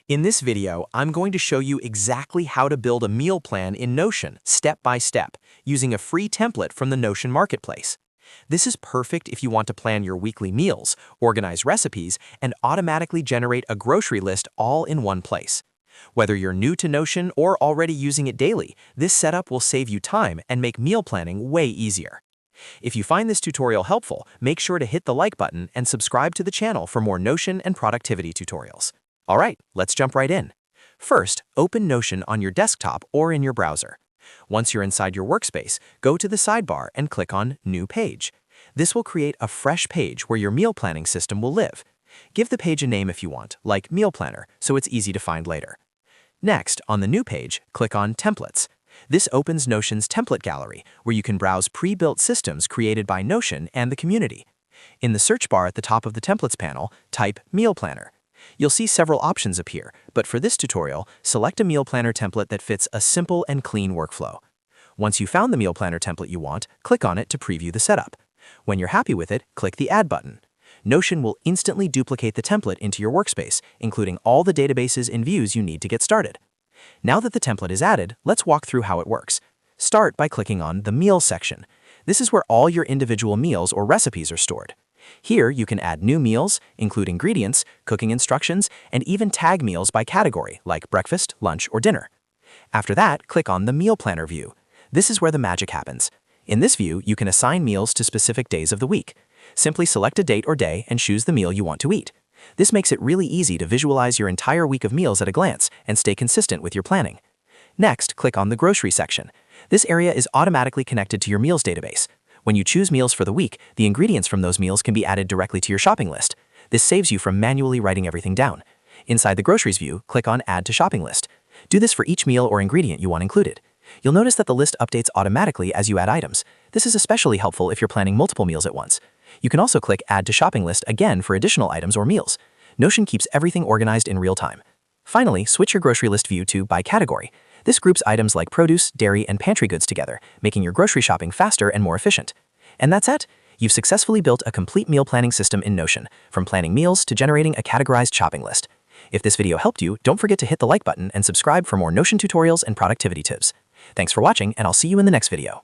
In this video, I'm going to show you exactly how to build a meal plan in Notion step by step using a free template from the Notion Marketplace. This is perfect if you want to plan your weekly meals, organize recipes, and automatically generate a grocery list all in one place. Whether you're new to Notion or already using it daily, this setup will save you time and make meal planning way easier. If you find this tutorial helpful, make sure to hit the like button and subscribe to the channel for more Notion and productivity tutorials. All right, let's jump right in. First, open Notion on your desktop or in your browser. Once you're inside your workspace, go to the sidebar and click on New Page. This will create a fresh page where your meal planning system will live. Give the page a name if you want, like Meal Planner, so it's easy to find later. Next, on the new page, click on Templates. This opens Notion's template gallery, where you can browse pre-built systems created by Notion and the community. In the search bar at the top of the Templates panel, type Meal Planner. You'll see several options appear, but for this tutorial, select a meal planner template that fits a simple and clean workflow. Once you've found the meal planner template you want, click on it to preview the setup. When you're happy with it, click the Add button. Notion will instantly duplicate the template into your workspace, including all the databases and views you need to get started. Now that the template is added, let's walk through how it works. Start by clicking on the Meals section. This is where all your individual meals or recipes are stored. Here, you can add new meals, include ingredients, cooking instructions, and even tag meals by category, like breakfast, lunch, or dinner. After that, click on the Meal Planner view. This is where the magic happens. In this view, you can assign meals to specific days of the week. Simply select a date or day and choose the meal you want to eat. This makes it really easy to visualize your entire week of meals at a glance and stay consistent with your planning. Next, click on the Grocery section. This area is automatically connected to your meals database. When you choose meals for the week, the ingredients from those meals can be added directly to your shopping list. This saves you from manually writing everything down. Inside the Groceries view, click on Add to Shopping List. Do this for each meal or ingredient you want included. You'll notice that the list updates automatically as you add items. This is especially helpful if you're planning multiple meals at once. You can also click Add to Shopping List again for additional items or meals. Notion keeps everything organized in real time. Finally, switch your grocery list view to By Category. This groups items like produce, dairy, and pantry goods together, making your grocery shopping faster and more efficient. And that's it! You've successfully built a complete meal planning system in Notion, from planning meals to generating a categorized shopping list. If this video helped you, don't forget to hit the like button and subscribe for more Notion tutorials and productivity tips. Thanks for watching, and I'll see you in the next video.